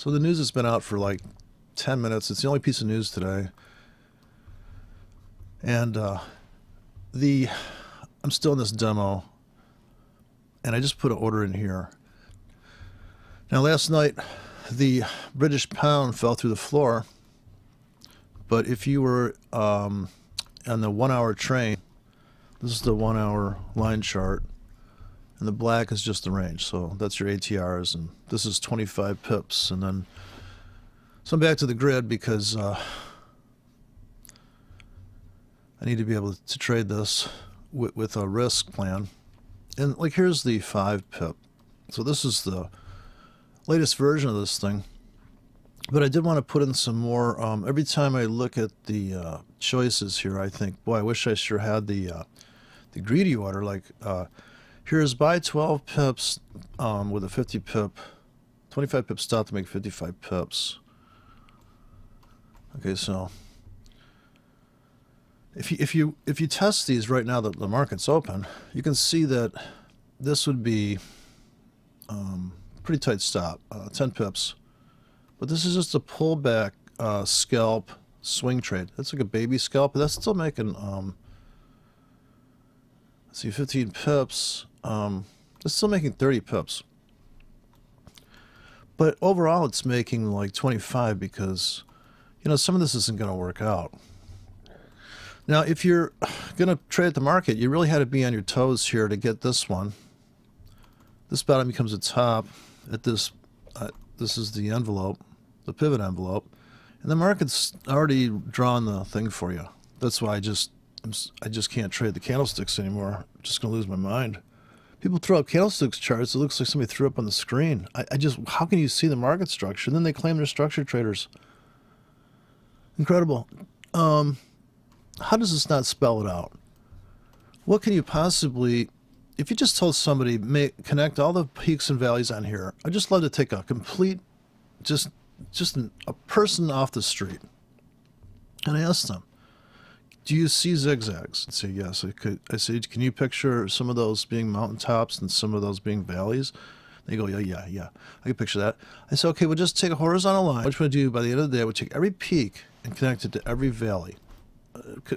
So the news has been out for like 10 minutes. It's the only piece of news today. And I'm still in this demo, and I just put an order in here. Now last night, the British pound fell through the floor, but if you were on the 1 hour train, this is the 1 hour line chart, and the black is just the range. So that's your ATRs, and this is 25 pips. And then, so I'm back to the grid because I need to be able to trade this with a risk plan. And like, here's the 5 pip. So this is the latest version of this thing. But I did want to put in some more. Every time I look at the choices here, I think, boy, I wish I sure had the greedy order. Like, here's buy 12 pips with a 50 pip, 25 pip stop to make 55 pips. Okay, so if you test these right now that the market's open, you can see that this would be pretty tight stop, 10 pips. But this is just a pullback scalp swing trade. That's like a baby scalp, but that's still making let's see, 15 pips. It's still making 30 pips. But overall, it's making like 25 because, you know, some of this isn't going to work out. Now, if you're going to trade the market, you really had to be on your toes here to get this one. This bottom becomes a top at this. This is the envelope, the pivot envelope, and the market's already drawn the thing for you. That's why I just can't trade the candlesticks anymore. I'm just going to lose my mind. People throw up candlesticks charts. It looks like somebody threw up on the screen. I just, how can you see the market structure? And then they claim they're structured traders. Incredible. How does this not spell it out? What can you possibly, if you just told somebody, connect all the peaks and valleys on here, I'd just love to take a complete, just a person off the street, and I asked them, do you see zigzags? I'd say, yes, I could. I say, can you picture some of those being mountaintops and some of those being valleys? They go, yeah. I can picture that. I said, okay, we'll just take a horizontal line. What you want to do by the end of the day, we'll take every peak and connect it to every valley.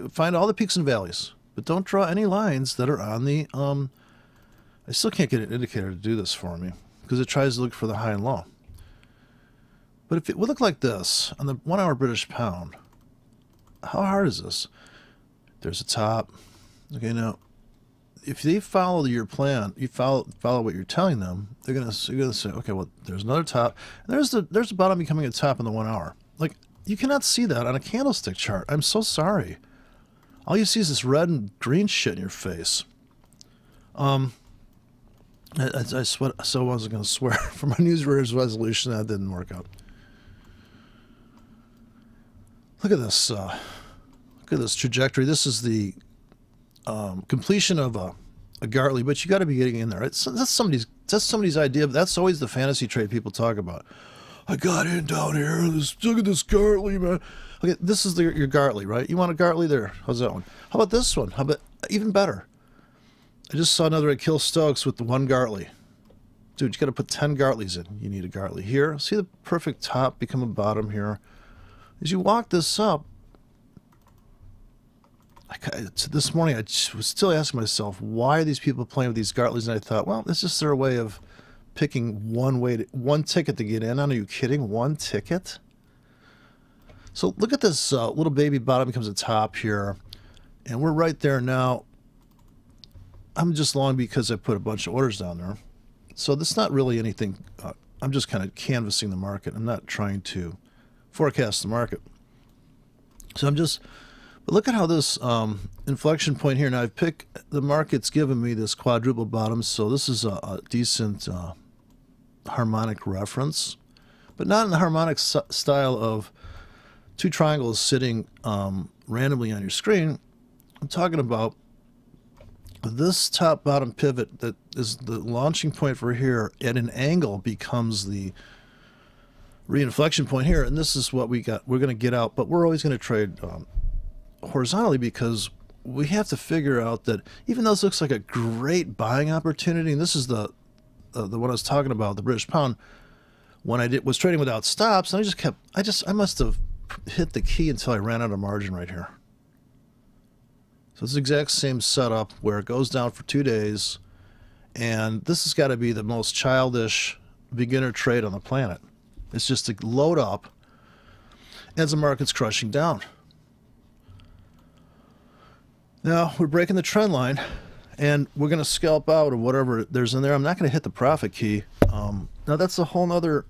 Find all the peaks and valleys, but don't draw any lines that are on the, I still can't get an indicator to do this for me because it tries to look for the high and low. But if it would look like this on the 1 hour British pound, how hard is this? There's a top. Okay, now, if they follow your plan, you follow what you're telling them, you're gonna say, okay, well, there's another top, and there's the bottom becoming a top in the 1 hour. Like, you cannot see that on a candlestick chart. I'm so sorry. All you see is this red and green shit in your face. I wasn't going to swear for my New Year's resolution. That didn't work out. Look at this. Look at this trajectory. This is the completion of a Gartley, but you got to be getting in there. That's somebody's idea. But that's always the fantasy trade people talk about. I got in down here. Look at this Gartley, man. Okay, this is your Gartley, right? You want a Gartley there? How's that one? How about this one? How about even better? I just saw another Kill Stokes with the 1 Gartley. Dude, you got to put 10 Gartleys in. You need a Gartley here. See the perfect top become a bottom here. As you walk this up, this morning I was still asking myself, why are these people playing with these Gartleys? And I thought, well, it's just their way of picking one ticket to get in on. Are you kidding? 1 ticket? So look at this little baby bottom becomes a top here, and we're right there now. I'm just long because I put a bunch of orders down there. So this is not really anything. I'm just kind of canvassing the market. I'm not trying to forecast the market. So but look at how this inflection point here. Now I've picked, the market's given me this quadruple bottom, so this is a decent harmonic reference, but not in the harmonic style of 2 triangles sitting randomly on your screen. I'm talking about this top bottom pivot that is the launching point for here at an angle becomes the reinflection point here, and this is what we're going to get out, but we're always going to trade horizontally because we have to figure out that even though this looks like a great buying opportunity, and this is the one I was talking about, the British pound, when I was trading without stops, and I must have hit the key until I ran out of margin right here. So it's the exact same setup where it goes down for 2 days, and this has got to be the most childish beginner trade on the planet. It's just to load up as the market's crushing down. Now we're breaking the trend line, and we're going to scalp out of whatever there's in there. I'm not going to hit the profit key. Now that's a whole nother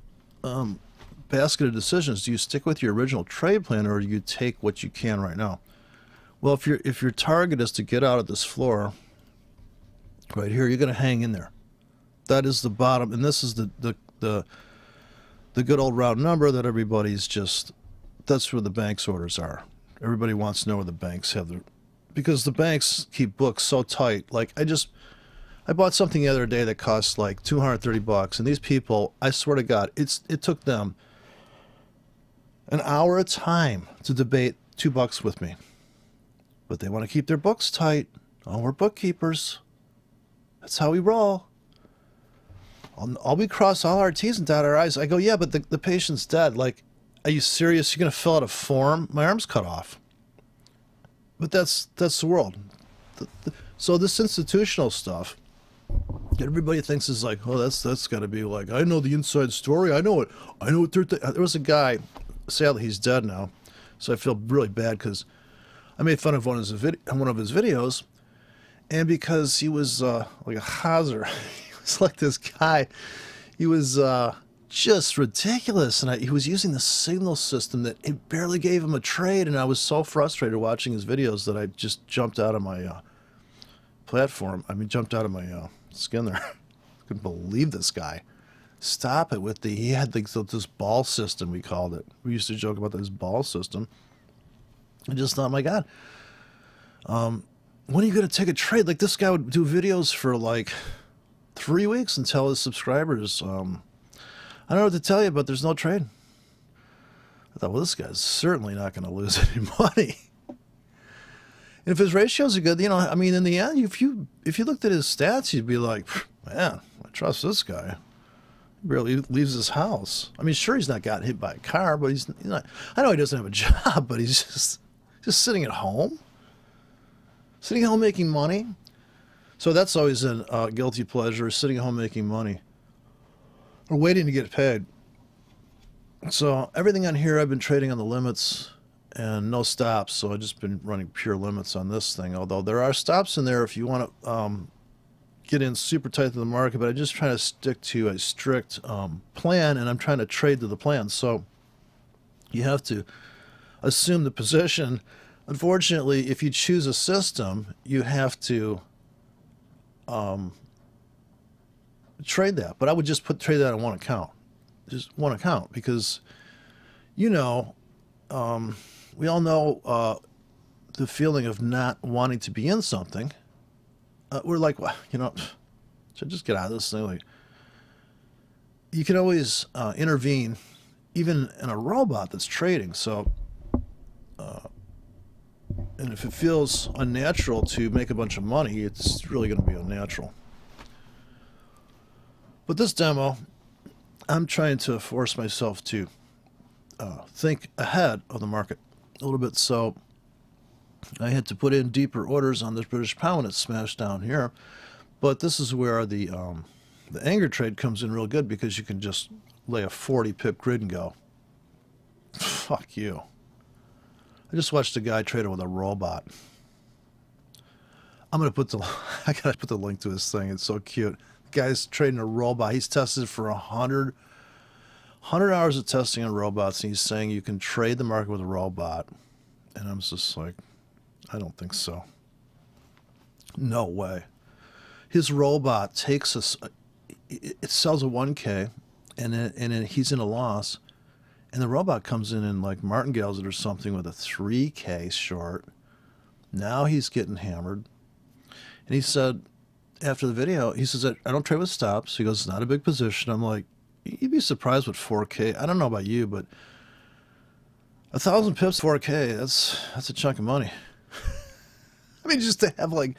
basket of decisions. Do you stick with your original trade plan, or do you take what you can right now? Well, if your target is to get out of this floor right here, you're going to hang in there. That is the bottom, and this is the good old round number that everybody's just. That's where the bank's orders are. Everybody wants to know where the banks have their, because the banks keep books so tight. Like I bought something the other day that cost like $230, and these people, I swear to God, it took them an hour of time to debate $2 with me. But they want to keep their books tight. Oh, we're bookkeepers. That's how we roll. We cross all our T's and dot our I's. I go, yeah, but the patient's dead. Like, are you serious? You're going to fill out a form? My arm's cut off. But that's the world. So this institutional stuff, everybody thinks is like, oh, that's got to be like, I know the inside story. I know it. I know what there was a guy, sadly he's dead now, so I feel really bad because I made fun of one of his videos, and because he was like a hazard, he was like this guy. He was just ridiculous, and he was using the signal system that it barely gave him a trade, and I was so frustrated watching his videos that I just jumped out of my platform. I mean, jumped out of my skin there. I couldn't believe this guy. Stop it with he had this ball system, we called it. We used to joke about this ball system. I just thought, my God, when are you going to take a trade? Like, this guy would do videos for like 3 weeks and tell his subscribers, I don't know what to tell you, but there's no trade. I thought, well, this guy's certainly not going to lose any money. And if his ratios are good, you know, I mean, in the end, if you looked at his stats, you'd be like, man, I trust this guy. He barely leaves his house. I mean, sure, he's not gotten hit by a car, but he's not. I know he doesn't have a job, but he's just sitting at home, making money. So that's always a guilty pleasure, sitting at home making money or waiting to get paid. So everything on here, I've been trading on the limits and no stops. So I've just been running pure limits on this thing, although there are stops in there if you want to get in super tight to the market, but I'm just trying to stick to a strict plan, and I'm trying to trade to the plan. So you have to assume the position. Unfortunately, if you choose a system, you have to trade that. But I would just trade that on one account. Just one account, because, you know, we all know the feeling of not wanting to be in something. We're like, well, you know, should I just get out of this thing? Like, you can always intervene, even in a robot that's trading. So, and if it feels unnatural to make a bunch of money, it's really going to be unnatural. But this demo, I'm trying to force myself to think ahead of the market a little bit. So I had to put in deeper orders on this British pound. It smashed down here. But this is where the anger trade comes in real good, because you can just lay a 40 pip grid and go, fuck you. I just watched a guy trade it with a robot. I'm going to put I got to put the link to his thing. It's so cute. The guy's trading a robot. He's tested for 100 hours of testing on robots, and he's saying you can trade the market with a robot. And I'm just like, I don't think so. No way. His robot takes us, it sells a 1K, and then he's in a loss, and the robot comes in and like martingales it or something with a 3K short. Now he's getting hammered. And he said, after the video, he says, I don't trade with stops. He goes, it's not a big position. I'm like, you'd be surprised with 4K. I don't know about you, but 1,000 pips, 4K, that's a chunk of money. I mean, just to have like,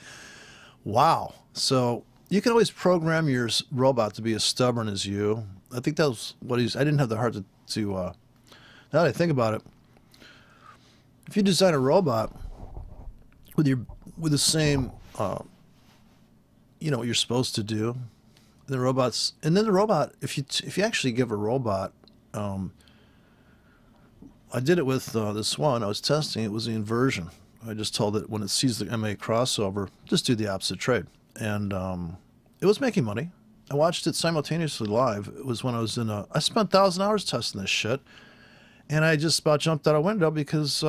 wow. So you can always program your robot to be as stubborn as you. I think that was what he's. I didn't have the heart to now that I think about it, if you design a robot with the same, what you're supposed to do, the robot, if you actually give a robot, I did it with this one. I was testing. It was the inversion. I just told it when it sees the MA crossover, just do the opposite trade, and it was making money. I watched it simultaneously live. It was when I was I spent 1,000 hours testing this shit, and I just about jumped out a window because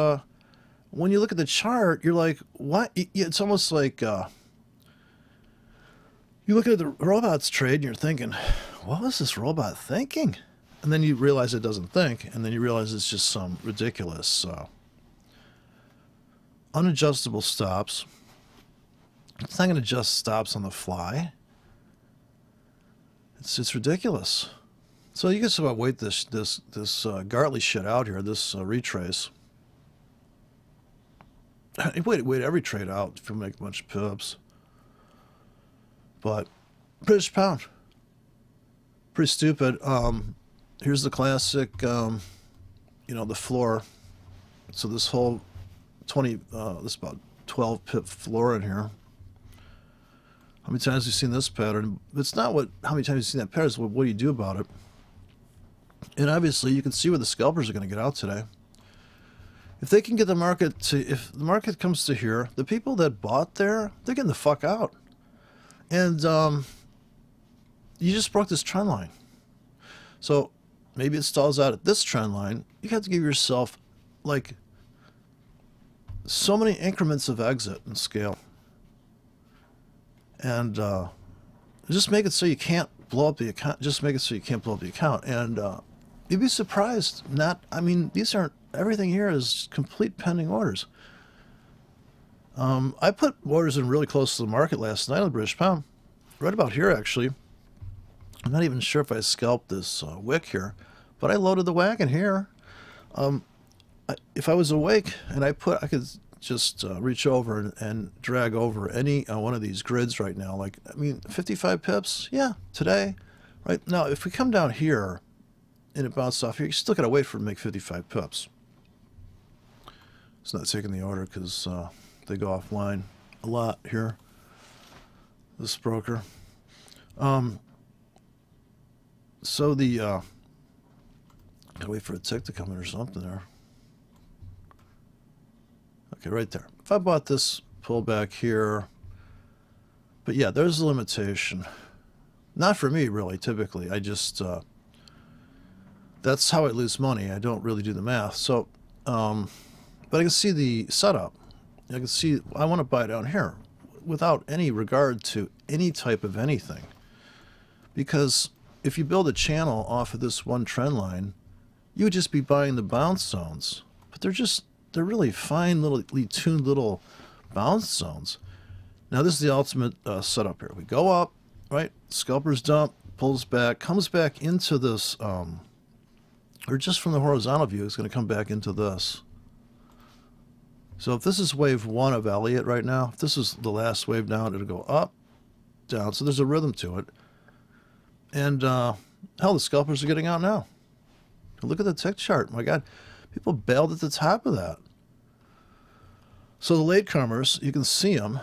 when you look at the chart, you're like, what? It's almost like you look at the robots trade and you're thinking, what was this robot thinking? And then you realize it doesn't think, and then you realize it's just some ridiculous unadjustable stops. It's not going to adjust stops on the fly. It's Ridiculous. So you just about wait this Gartley shit out here, this retrace. Wait every trade out if you make a bunch of pips. But British pound, pretty stupid. Here's the classic, the floor. So this whole this about 12 pip floor in here. How many times have you seen this pattern? It's not how many times you've seen that pattern, it's what do you do about it? And obviously you can see where the scalpers are going to get out today. If they can get the market if the market comes to here, the people that bought there, they're getting the fuck out. And you just broke this trend line. So maybe it stalls out at this trend line. You have to give yourself like so many increments of exit and scale. And just make it so you can't blow up the account. Just make it so you can't blow up the account. And you'd be surprised. These aren't, everything here is complete pending orders. I put orders in really close to the market last night on the British pound. Right about here, actually. I'm not even sure if I scalped this wick here, but I loaded the wagon here. If I was awake and I could just reach over and drag over any one of these grids right now. 55 pips, yeah, today. Right now, if we come down here and it bounced off here, you still got to wait for it to make 55 pips. It's not taking the order because they go offline a lot here, this broker. So gotta wait for a tick to come in or something there. Okay, right there. If I bought this pullback here, but yeah, there's a limitation. Not for me, really, typically. I just, that's how I lose money. I don't really do the math. So, but I can see the setup. I can see, I want to buy down here without any regard to any type of anything. Because if you build a channel off of this one trend line, you would just be buying the bounce zones. But they're really fine tuned little bounce zones. Now this is the ultimate setup here. We go up, right? Scalpers dump, pulls back, comes back into this, or just from the horizontal view, it's going to come back into this. So if this is wave one of Elliott right now, if this is the last wave down, it'll go up, down. So there's a rhythm to it. And hell, the scalpers are getting out now. Look at the tick chart. My God, people bailed at the top of that. So the latecomers, you can see them.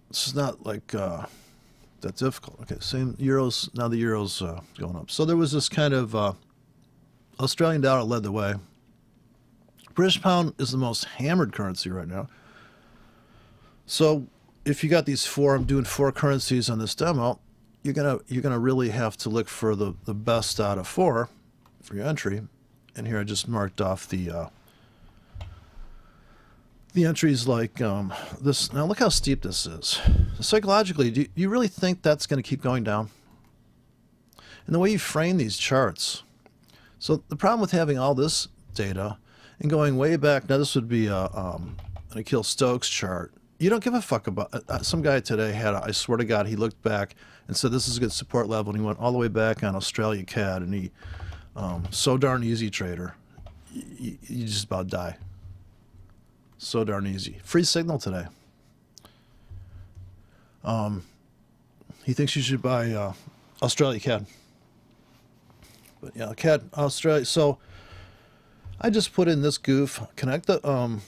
This is not like that difficult. Okay, same euros. Now the euro's going up. So there was this kind of Australian dollar led the way. British pound is the most hammered currency right now. So if you got these I'm doing 4 currencies on this demo, you're gonna really have to look for the best out of 4 for your entry. And here I just marked off the entries like this. Now look how steep this is. Psychologically, do you really think that's going to keep going down? And the way you frame these charts. So the problem with having all this data and going way back, now this would be an Akil Stokes chart. You don't give a fuck about some guy today I swear to God, he looked back and said this is a good support level, and he went all the way back on Australia CAD, and he so darn easy trader. You just about die. So darn easy. Free signal today. He thinks you should buy Australia CAD. But yeah, CAD Australia. So I just put in this goof, connect the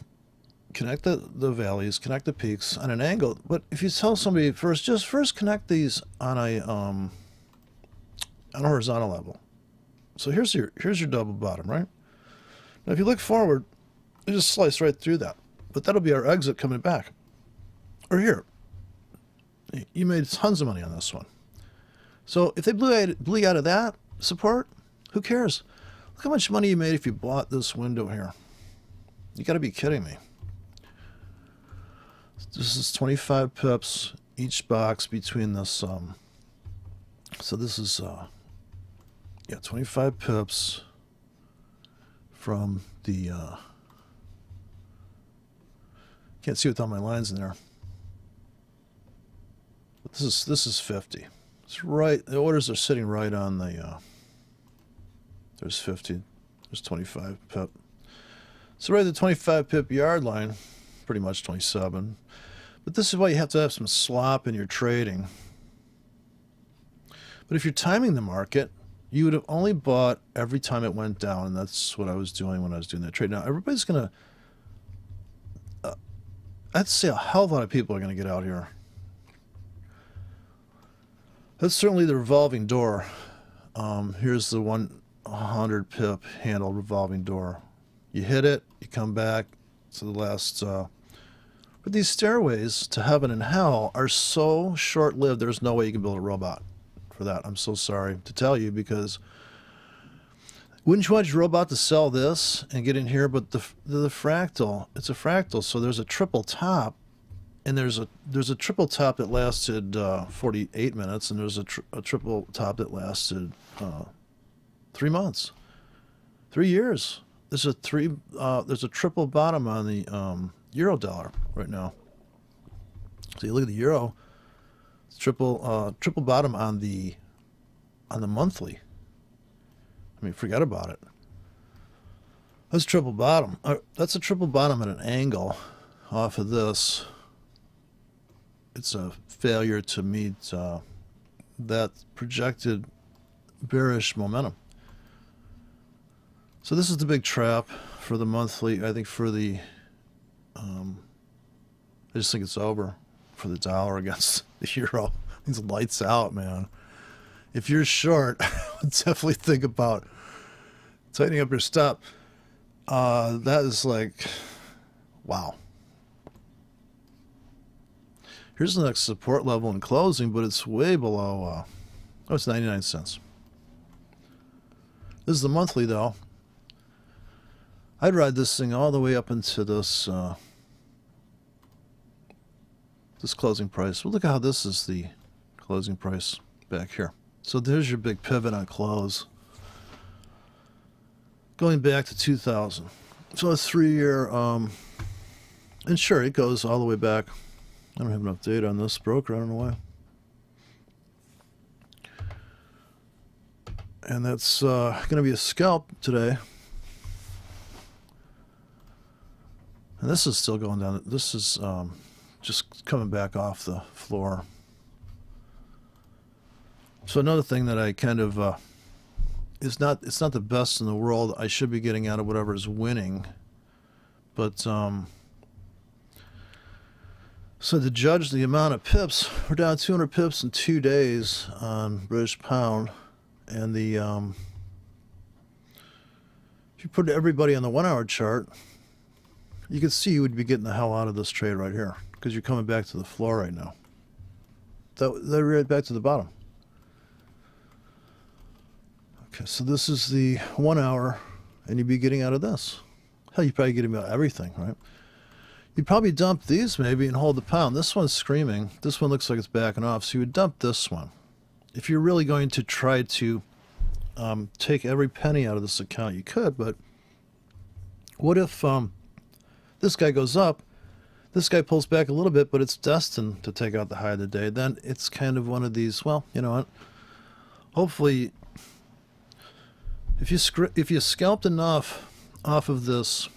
valleys, connect the peaks on an angle. But if you tell somebody first connect these on a horizontal level. So here's your double bottom, right? Now if you look forward, you just slice right through that. But that'll be our exit coming back. Or here. You made tons of money on this one. So if they blew out of that support, who cares? Look how much money you made if you bought this window here. You got to be kidding me. This is 25 pips each box between this. So this is 25 pips from the. Can't see without my lines in there. But this is 50. It's right. The orders are sitting right on the. There's 50. There's 25 pip. So right at the 25 pip yard line, pretty much 27. But this is why you have to have some slop in your trading. But if you're timing the market, you would have only bought every time it went down, and that's what I was doing when I was doing that trade. Now everybody's gonna. I'd say a hell of a lot of people are gonna get out here. That's certainly the revolving door. Here's the 100 pip handle revolving door. You hit it, you come back to the last. But these stairways to heaven and hell are so short-lived. There's no way you can build a robot for that. I'm so sorry to tell you, because wouldn't you want your robot to sell this and get in here? But the fractal, it's a fractal, so there's a triple top. And there's a triple top that lasted 48 minutes, and there's a triple top that lasted 3 months, 3 years. There's a triple bottom on the euro dollar right now. So you look at the euro, it's triple bottom on the monthly. I mean, forget about it. That's triple bottom. That's a triple bottom at an angle off of this. It's a failure to meet that projected bearish momentum. So this is the big trap for the monthly. I think for the, I just think it's over for the dollar against the euro. It's lights out, man. If you're short, definitely think about tightening up your stop. That is like, wow. Here's the next support level in closing, but it's way below, it's 99 cents. This is the monthly, though. I'd ride this thing all the way up into this, this closing price. Well, look at how this is the closing price back here. So there's your big pivot on close. Going back to 2000. So a 3-year, and sure, it goes all the way back. I don't have enough data on this broker. I don't know why. And that's going to be a scalp today. And this is still going down. This is just coming back off the floor. So another thing that I kind of it's not the best in the world. I should be getting out of whatever is winning, but so to judge the amount of pips, we're down 200 pips in 2 days on British pound, and the if you put everybody on the 1 hour chart, you can see you would be getting the hell out of this trade right here, because you're coming back to the floor right now. They're right back to the bottom. Okay, so this is the 1 hour, and you'd be getting out of this. Hell, you'd probably get about everything, right? You'd probably dump these maybe and hold the pound. This one's screaming. This one looks like it's backing off, so you would dump this one. If you're really going to try to take every penny out of this account, you could, but what if this guy goes up, this guy pulls back a little bit, but it's destined to take out the high of the day? Then it's kind of one of these, well, you know what, hopefully if you scalped enough off of this,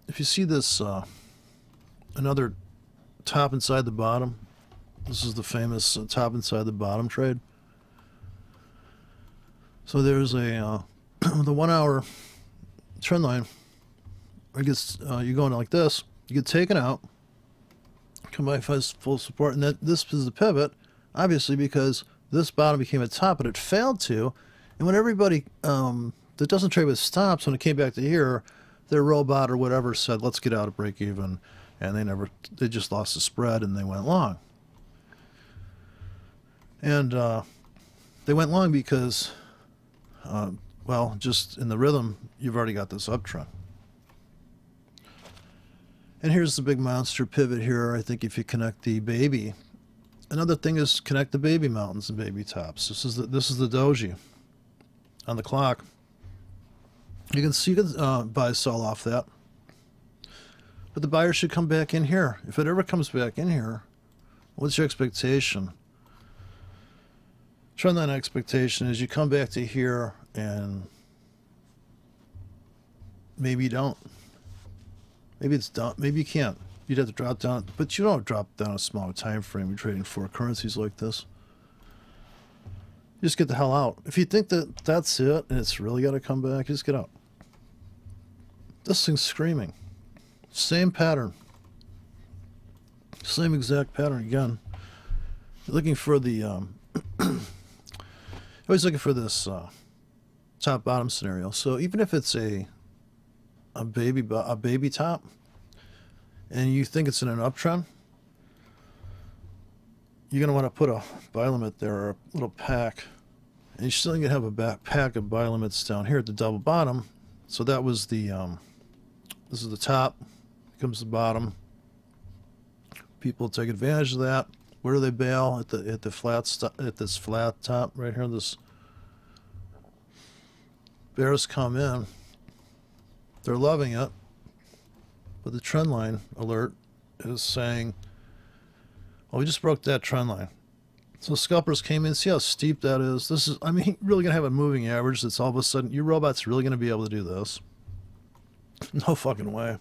if you see this another top inside the bottom, this is the famous top inside the bottom trade. So there's a the 1 hour trend line. It gets you're going like this. You get taken out, come by full support, and this is the pivot, obviously because this bottom became a top, but it failed to. And when everybody that doesn't trade with stops, when it came back to here, their robot or whatever said, "Let's get out of break even," and they just lost the spread and they went long. And they went long because, well, just in the rhythm, you've already got this uptrend. And here's the big monster pivot here. I think if you connect the baby, another thing is connect the baby mountains and baby tops. This is the doji on the clock. You can buy sell off that, but the buyer should come back in here. If it ever comes back in here, what's your expectation? Trendline expectation is you come back to here and maybe you don't. Maybe it's down. Maybe you can't. You'd have to drop down, but you don't drop down a smaller time frame. You're trading 4 currencies like this. You just get the hell out. If you think that that's it and it's really got to come back, just get out. This thing's screaming. Same pattern. Same exact pattern again. You're looking for the always looking for this top bottom scenario. So even if it's a baby top and you think it's in an uptrend, you're going to want to put a buy limit there, or a little pack, and you're still going to have a back pack of buy limits down here at the double bottom. So that was the this is the top, here comes the bottom. People take advantage of that. Where do they bail? At this flat top right here. This bears come in. They're loving it, but the trend line alert is saying, "Well, we just broke that trend line." So scalpers came in. See how steep that is. This is, I mean, really gonna have a moving average that's all of a sudden your robot's really gonna be able to do this? No fucking way.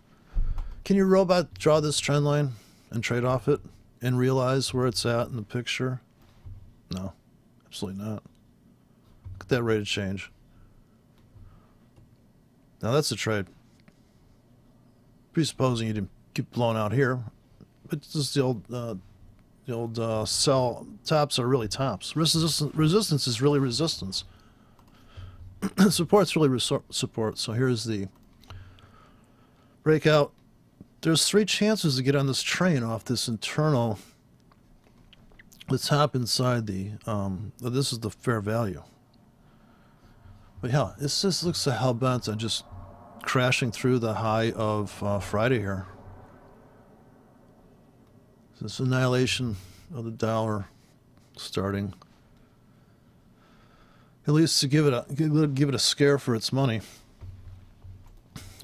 Can your robot draw this trend line and trade off it and realize where it's at in the picture? No, absolutely not. Look at that rate of change. Now that's a trade. Presupposing you didn't get blown out here, but just the old sell tops are really tops. Resistance is really resistance. Support's really support. So here's the breakout. There's 3 chances to get on this train off this internal. The top inside the this is the fair value. But yeah, this just looks so hell bent on just crashing through the high of Friday here. So this annihilation of the dollar starting, at least to give it a scare for its money.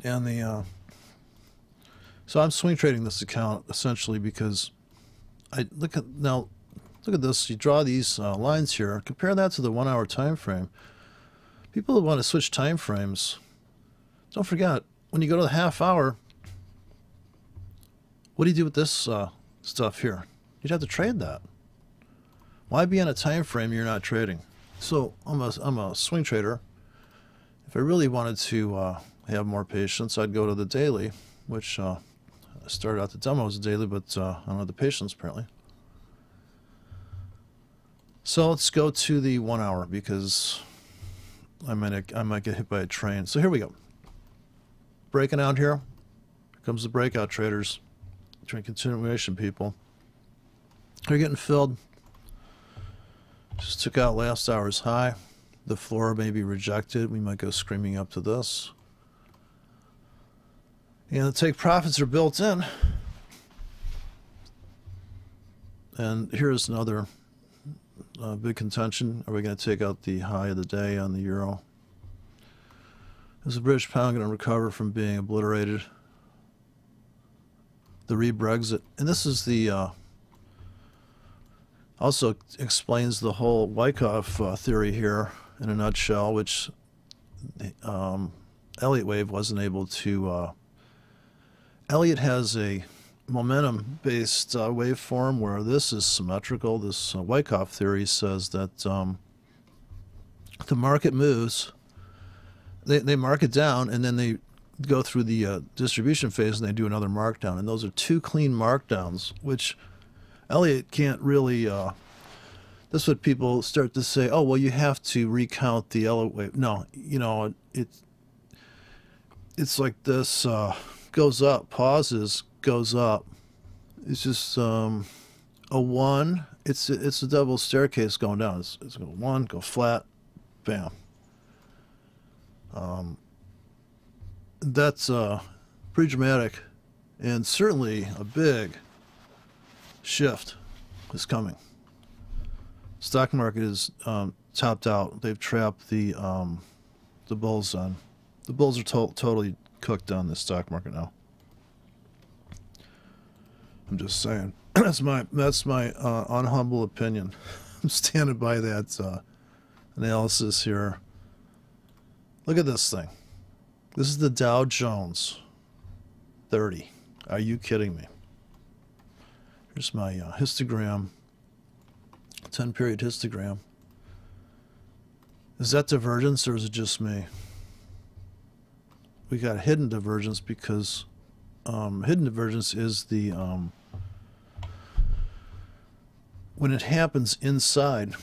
And the so I'm swing trading this account essentially because I look at this. You draw these lines here. Compare that to the 1 hour time frame. People who want to switch time frames, don't forget, when you go to the half hour, what do you do with this stuff here? You'd have to trade that. Why be on a time frame you're not trading? So I'm a swing trader. If I really wanted to have more patience, I'd go to the daily, which I started out the demo as a daily, but I don't have the patience apparently. So let's go to the 1 hour because I might get hit by a train. So here we go. Breaking out here. Here comes the breakout traders. Trade continuation people. They're getting filled. Just took out last hour's high. The floor may be rejected. We might go screaming up to this. And the take profits are built in. And here's another big contention. Are we going to take out the high of the day on the euro? Is the British pound going to recover from being obliterated? The re-Brexit. And this is the also explains the whole Wyckoff theory here in a nutshell, which Elliott wave wasn't able to. Elliott has a momentum-based waveform where this is symmetrical. This Wyckoff theory says that the market moves, they mark it down, and then they go through the distribution phase and they do another markdown. And those are two clean markdowns, which Elliott can't really. That's what people start to say. Oh, well, you have to recount the Elliott wave. No, you know, it's like this goes up, pauses, goes up. It's just a one. It's a double staircase going down. It's go one, go flat, bam. That's pretty dramatic, and certainly a big shift is coming. Stock market is topped out. They've trapped the bulls on. The bulls are totally cooked on the stock market now. I'm just saying. That's my unhumble opinion. I'm standing by that analysis here. Look at this thing. This is the Dow Jones 30. Are you kidding me? Here's my histogram, 10-period histogram. Is that divergence or is it just me? We got hidden divergence because hidden divergence is the when it happens inside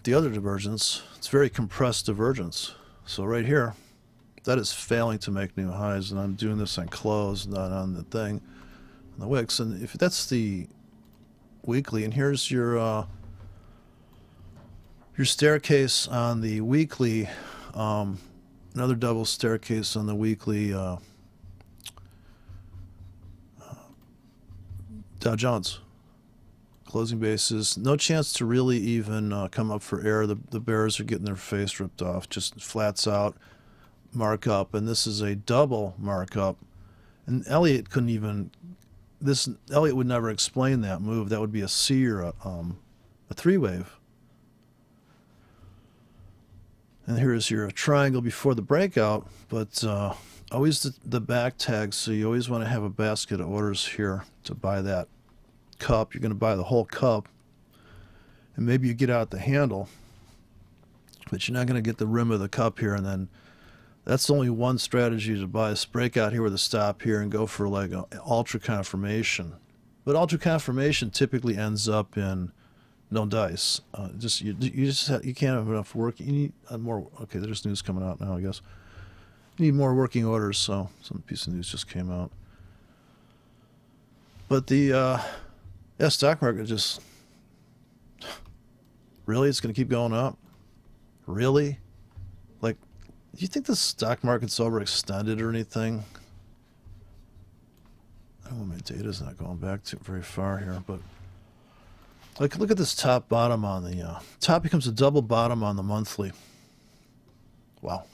the other divergence, it's very compressed divergence. So right here, that is failing to make new highs, and I'm doing this on close, not on the thing, on the wicks. And if that's the weekly, and here's your staircase on the weekly, another double staircase on the weekly Dow Jones. Closing bases, no chance to really even come up for air. The bears are getting their face ripped off, just flats out, markup, and this is a double markup. And Elliott couldn't even, Elliott would never explain that move. That would be a C or a three wave. And here's your triangle before the breakout, but always the back tag, so you always want to have a basket of orders here to buy that cup. You're going to buy the whole cup, and maybe you get out the handle, but you're not going to get the rim of the cup here. And then that's only one strategy to buy. Is break out here with a stop here and go for like an ultra confirmation. But ultra confirmation typically ends up in no dice. You can't have enough work. You need more. Okay, there's news coming out now, I guess. You need more working orders. So some piece of news just came out. But the stock market just really, it's going to keep going up. Really, like, do you think the stock market's overextended or anything? I don't know, my data's not going back to very far here, but like, look at this top bottom on the top becomes a double bottom on the monthly. Wow.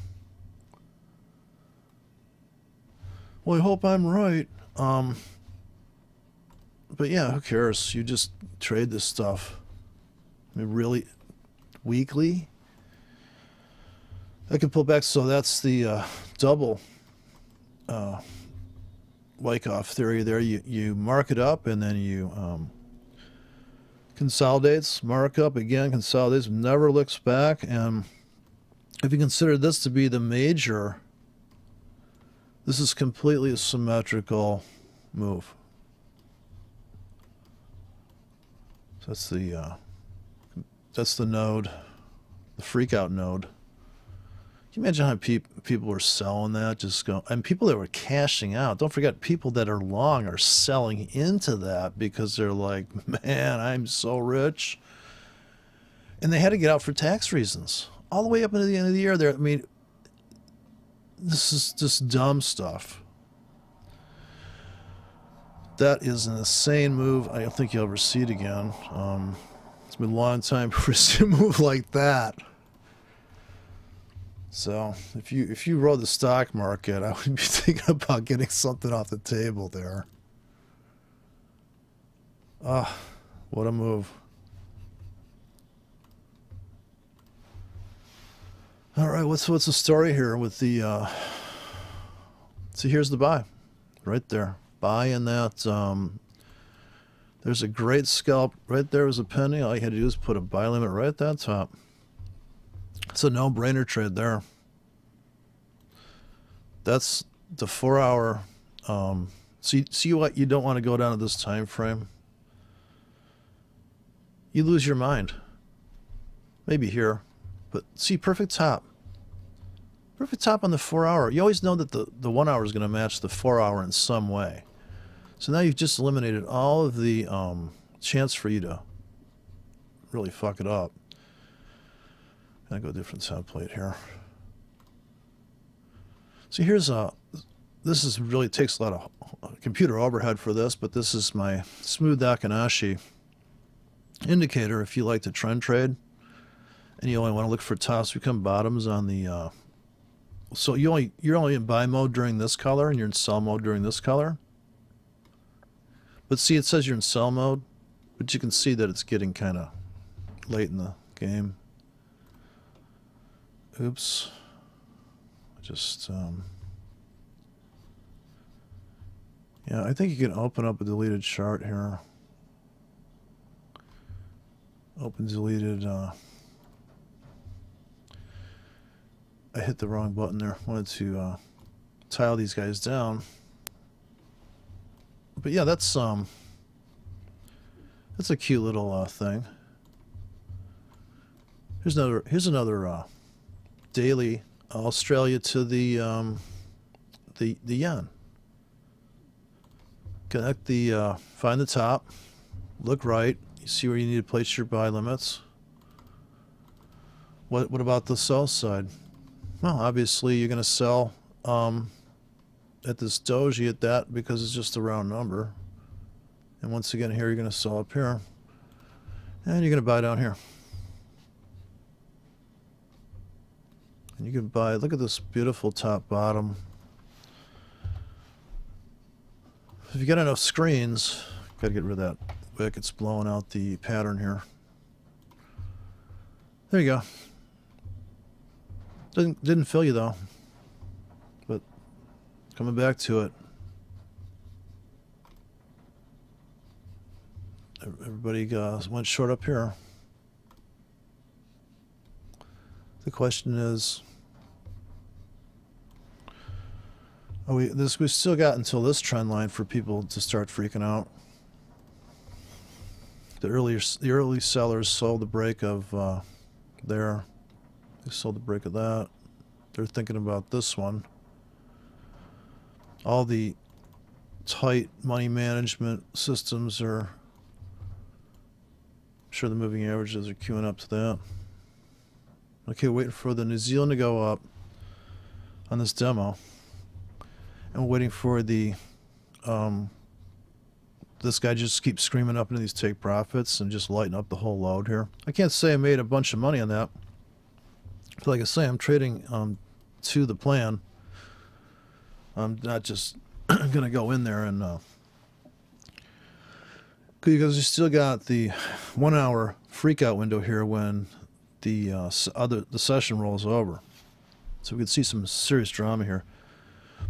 Well, I hope I'm right. But yeah, who cares? You just trade this stuff. I mean, really, weekly? I can pull back, so that's the double Wyckoff theory there. You mark it up, and then you consolidates, mark up again, consolidates, never looks back. And if you consider this to be the major, this is completely a symmetrical move. So that's the node, the freak out node. Can you imagine how people were selling that? And people that were cashing out. Don't forget, people that are long are selling into that because they're like, man, I'm so rich. And they had to get out for tax reasons. All the way up into the end of the year there. I mean, this is just dumb stuff. That is an insane move. I don't think you'll ever see it again. It's been a long time for us to move like that. So if you rode the stock market, I would be thinking about getting something off the table there. What a move. All right, what's the story here with the see, here's the buy right there. Buy in that there's a great scalp right there was a penny. All you had to do is put a buy limit right at that top. It's a no-brainer trade there. That's the 4-hour. See what you don't want to go down to this time frame. You lose your mind. Maybe here, but see, perfect top. Perfect top on the 4-hour. You always know that the 1 hour is going to match the 4-hour in some way. So now you've just eliminated all of the chance for you to really fuck it up. I go different template here. So here's this is really takes a lot of computer overhead for this, but this is my smooth Akinashi indicator if you like to trend trade and you only want to look for tops become bottoms on the so you're only in buy mode during this color and you're in sell mode during this color. But see, it says you're in sell mode, but you can see that it's getting kind of late in the game. Oops. Just yeah, I think you can open up a deleted chart here. Open deleted. I hit the wrong button there. Wanted to tile these guys down. But yeah, that's a cute little thing. Here's another daily Australia to the yen. Connect the find the top, look right. You see where you need to place your buy limits. What about the sell side? Well, obviously you're going to sell at this doji at that because it's just a round number. And once again here you're going to sell up here. And you're going to buy down here. And you can buy, look at this beautiful top bottom. If you got enough screens, got to get rid of that wick, it's blowing out the pattern here. There you go. Didn't fill you though. But coming back to it. Everybody went short up here. The question is, we still got until this trend line for people to start freaking out. The early sellers sold the break of there. They sold the break of that. They're thinking about this one. All the tight money management systems are, I'm sure the moving averages are queuing up to that. Okay, waiting for the New Zealand to go up on this demo. And we're waiting for the this guy just keeps screaming up into these take profits and just lighten up the whole load here. I can't say I made a bunch of money on that. But like I say, I'm trading to the plan. I'm not just gonna go in there and because you still got the 1 hour freakout window here when the session rolls over. So we could see some serious drama here.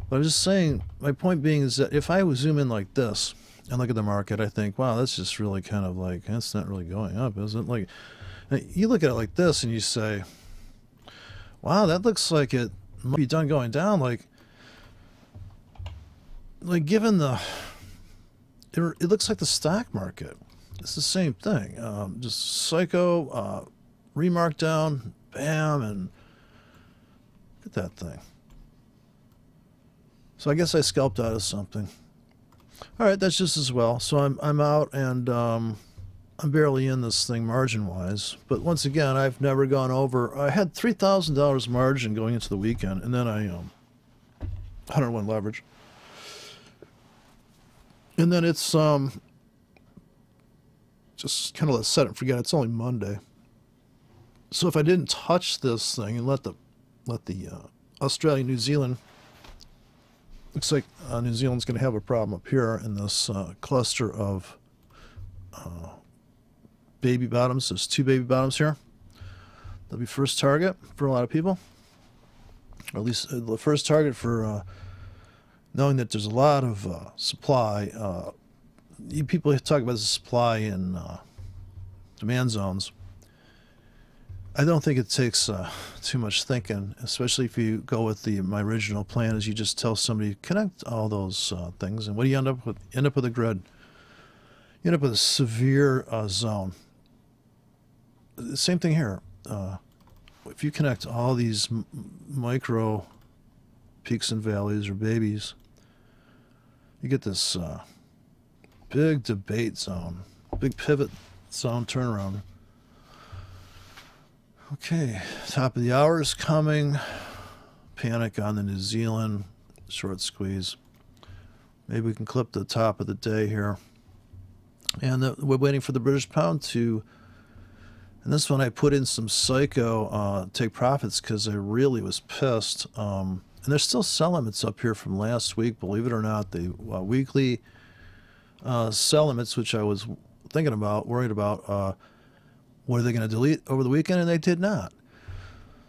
But I'm just saying, my point being is that if I would zoom in like this and look at the market, I think, wow, that's just really kind of like, that's not really going up, is it? Like, you look at it like this and you say, wow, that looks like it might be done going down. Like given the, it looks like the stock market. It's the same thing. Just psycho, remark down, bam, and look at that thing. So I guess I scalped out of something. All right, that's just as well. So I'm out and I'm barely in this thing margin-wise. But once again, I've never gone over. I had $3,000 margin going into the weekend, and then I 101 leverage. And then it's just kind of let set it and forget. It's only Monday. So if I didn't touch this thing and let the Australia, New Zealand, looks like New Zealand's going to have a problem up here in this cluster of baby bottoms. There's 2 baby bottoms here. That'll be first target for a lot of people, or at least the first target for knowing that there's a lot of supply. People talk about the supply in demand zones. I don't think it takes too much thinking, especially if you go with my original plan is you just tell somebody connect all those things, and what do you end up with? You end up with a grid. You end up with a severe zone. Same thing here. If you connect all these micro peaks and valleys or babies, you get this big debate zone, big pivot zone turnaround. Okay, top of the hour is coming. Panic on the New Zealand short squeeze. Maybe we can clip the top of the day here. And we're waiting for the British pound to. And this one I put in some psycho take profits because I really was pissed. And there's still sell limits up here from last week, believe it or not. The weekly sell limits, which I was thinking about, worried about, were they going to delete over the weekend? And they did not.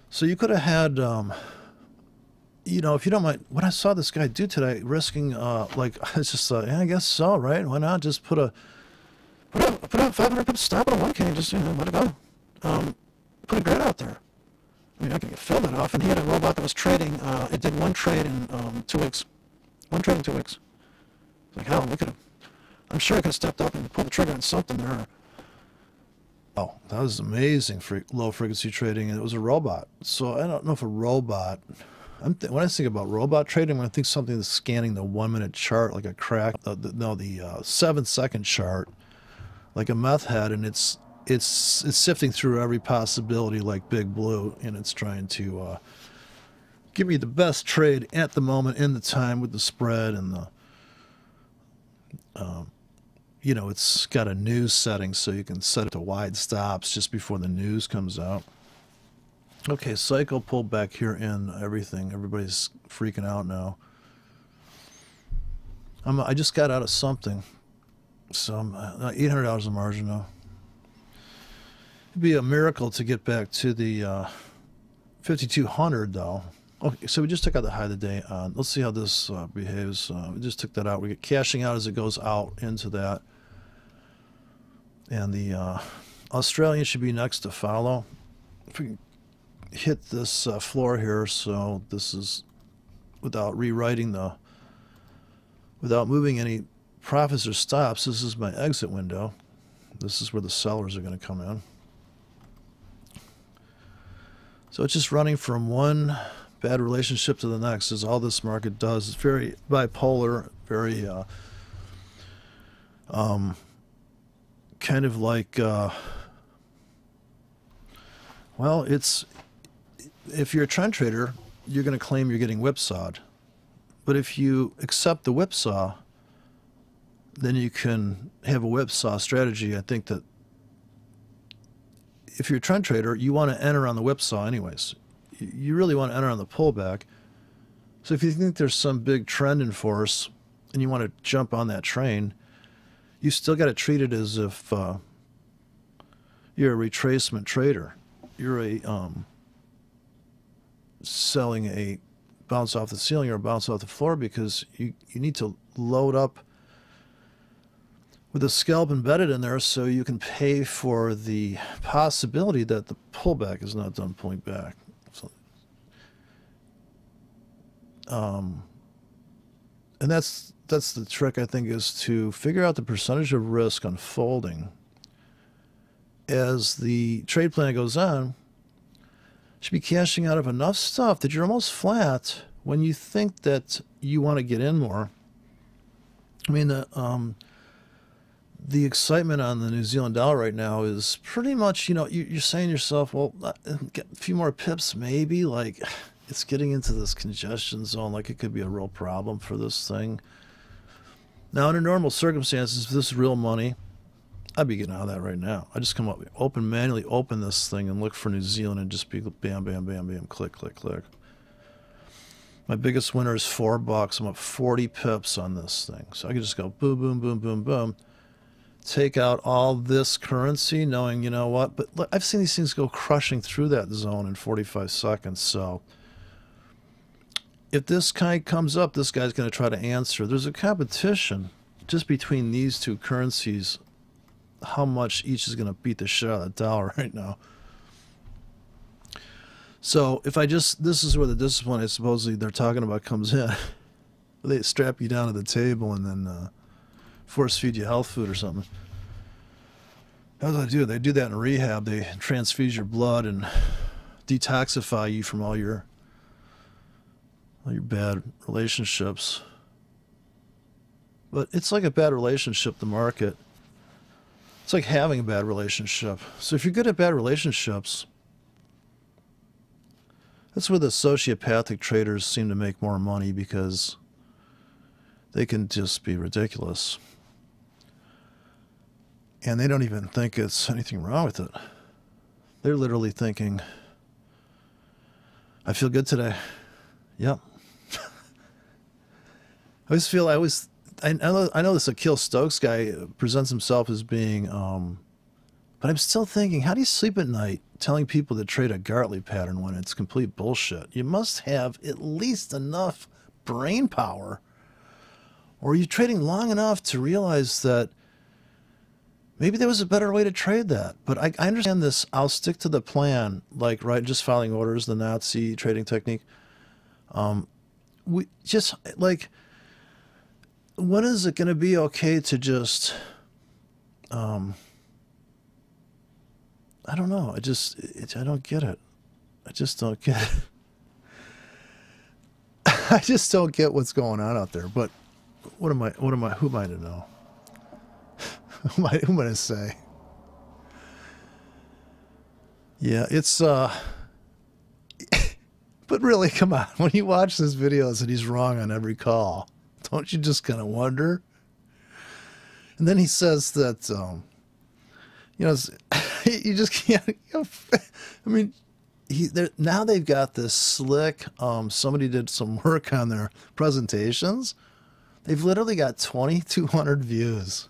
So you could have had, you know, if you don't mind, what I saw this guy do today, risking, like, I just thought, yeah, I guess so, right? Why not just put a 500 pip stop on a 1K and just, you know, let it go. Put a grid out there. I mean, I can fill that off. And he had a robot that was trading. It did one trade in 2 weeks. One trade in 2 weeks. It's like, hell, we could have, I'm sure I could have stepped up and pulled the trigger on something there. Oh, that was amazing low frequency trading, and it was a robot. So I don't know if a robot. When I think about robot trading, when I think something that's scanning the 1 minute chart like a crack, the 7-second chart, like a meth head, and it's sifting through every possibility like Big Blue, and it's trying to give me the best trade at the moment in the time with the spread and the. You know, it's got a news setting, so you can set it to wide stops just before the news comes out. Okay, cycle pulled back here in everything. Everybody's freaking out now. I just got out of something, so I'm $800 a margin now. It'd be a miracle to get back to the 5,200 though. Okay, so we just took out the high of the day. Let's see how this behaves. We just took that out. We get cashing out as it goes out into that. And the Australian should be next to follow. If we can hit this floor here, so this is without rewriting without moving any profits or stops, this is my exit window. This is where the sellers are going to come in. So it's just running from one bad relationship to the next, is all this market does. It's very bipolar, very kind of like, well, it's, if you're a trend trader, you're going to claim you're getting whipsawed. But if you accept the whipsaw, then you can have a whipsaw strategy. I think that if you're a trend trader, you want to enter on the whipsaw anyways. You really want to enter on the pullback. So if you think there's some big trend in force and you want to jump on that train, you still got to treat it as if you're a retracement trader. You're a selling a bounce off the ceiling or a bounce off the floor, because you need to load up with a scalp embedded in there so you can pay for the possibility that the pullback is not done pulling back. So, and that's the trick, I think, is to figure out the percentage of risk unfolding as the trade plan goes on. Should be cashing out of enough stuff that you're almost flat when you think that you want to get in more. I mean, the excitement on the New Zealand dollar right now is pretty much, you know, you're saying to yourself, well, get a few more pips maybe, like it's getting into this congestion zone, like it could be a real problem for this thing. Now, under normal circumstances, if this is real money, I'd be getting out of that right now. I just come up, manually open this thing and look for New Zealand and just be bam, bam, bam, bam, click, click, click. My biggest winner is $4. I'm up 40 pips on this thing. So I can just go boom, boom, boom, boom, boom. Take out all this currency knowing, you know what, but look, I've seen these things go crushing through that zone in 45 seconds. So if this guy comes up, this guy's going to try to answer. There's a competition just between these two currencies, how much each is going to beat the shit out of the dollar right now. So if I just, this is where the discipline I supposedly they're talking about comes in. They strap you down to the table and then force feed you health food or something. How do they do it? They do that in rehab. They transfuse your blood and detoxify you from all your bad relationships. But it's like a bad relationship, the market. It's like having a bad relationship. So if you're good at bad relationships, that's where the sociopathic traders seem to make more money, because they can just be ridiculous. And they don't even think it's anything wrong with it. They're literally thinking, I feel good today. Yep. I know this Akil Stokes guy presents himself as being, but I'm still thinking, how do you sleep at night telling people to trade a Gartley pattern when it's complete bullshit? You must have at least enough brain power, or you're trading long enough to realize that maybe there was a better way to trade that. But I understand this, I'll stick to the plan, like, right, just following orders, the Nazi trading technique. We just, like, when is it going to be okay to just, I don't know. I don't get it. I just don't get it. I just don't get what's going on out there. But who am I to know? Who am I to say? Yeah, it's, but really, come on. When you watch these videos and he's wrong on every call, don't you just kind of wonder? And then he says that, you know, you just can't, you know, I mean, now they've got this slick, somebody did some work on their presentations. They've literally got 2,200 views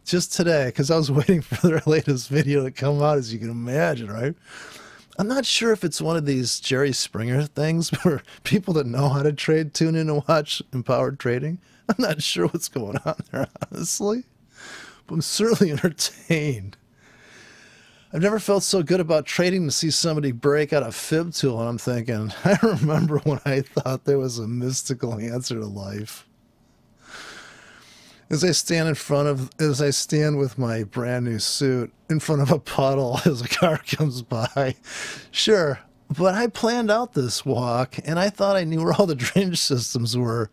just today, because I was waiting for their latest video to come out, as you can imagine, right? I'm not sure if it's one of these Jerry Springer things where people that know how to trade tune in and watch Empowered Trading. I'm not sure what's going on there, honestly. But I'm certainly entertained. I've never felt so good about trading to see somebody break out a fib tool, and I'm thinking, I remember when I thought there was a mystical answer to life. As I stand with my brand new suit in front of a puddle as a car comes by. Sure, but I planned out this walk, and I thought I knew where all the drainage systems were.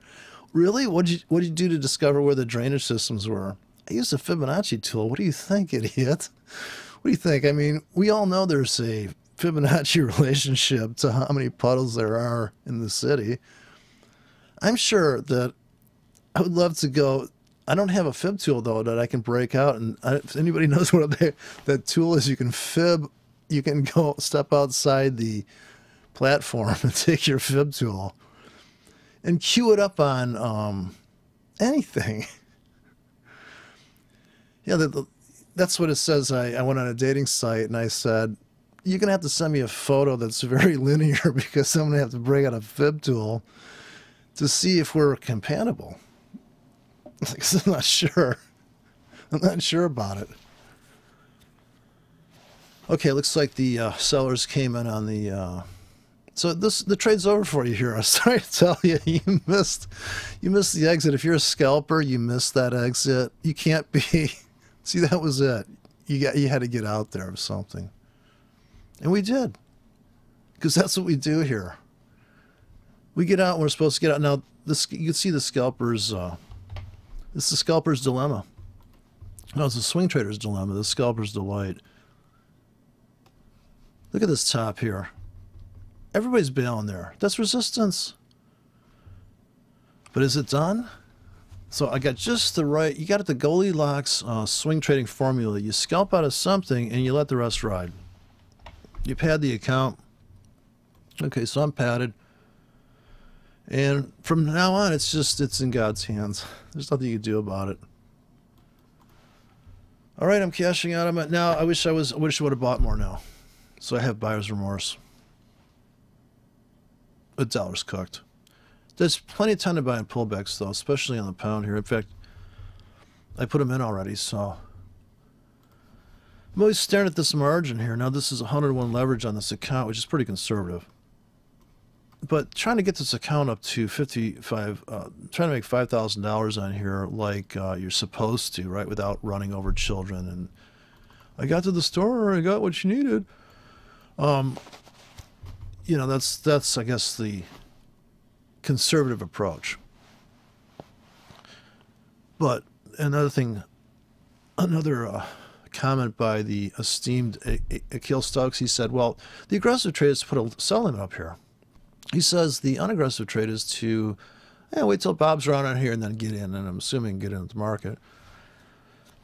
Really? What'd you do to discover where the drainage systems were? I used a Fibonacci tool. What do you think, idiot? What do you think? I mean, we all know there's a Fibonacci relationship to how many puddles there are in the city. I'm sure that I would love to go. I don't have a fib tool, though, that I can break out. And if anybody knows what that tool is, you can fib. You can go step outside the platform and take your fib tool and cue it up on anything. Yeah, that's what it says. I went on a dating site and I said, you're going to have to send me a photo that's very linear, because I'm going to have to break out a fib tool to see if we're compatible. I'm not sure. I'm not sure about it. Okay, looks like the sellers came in on the. So the trade's over for you here. I'm sorry to tell you, you missed the exit. If you're a scalper, you missed that exit. You can't be. See, that was it. You had to get out there of something, and we did, because that's what we do here. We get out. And we're supposed to get out. Now, you can see the scalpers. It's the scalper's dilemma. No, it's the swing trader's dilemma, the scalper's delight. Look at this top here. Everybody's bailing there. That's resistance. But is it done? So I got just the right, you got the Goldilocks swing trading formula. You scalp out of something and you let the rest ride. You pad the account. Okay, so I'm padded. And from now on, it's in God's hands. There's nothing you can do about it. All right, I'm cashing out on it now. I wish I would have bought more now. So I have buyer's remorse. The dollar's cooked. There's plenty of time to buy in pullbacks, though, especially on the pound here. In fact, I put them in already, so I'm always staring at this margin here. Now this is 101 leverage on this account, which is pretty conservative. But trying to get this account up to 55, trying to make $5,000 on here like you're supposed to, right, without running over children. And I got to the store, I got what you needed. You know, that's I guess the conservative approach. But another thing, another comment by the esteemed Akil Stokes, he said, well, the aggressive trade is to put a sell limit up here. He says the unaggressive trade is to wait till Bob's around on here and then get in, and I'm assuming get into the market.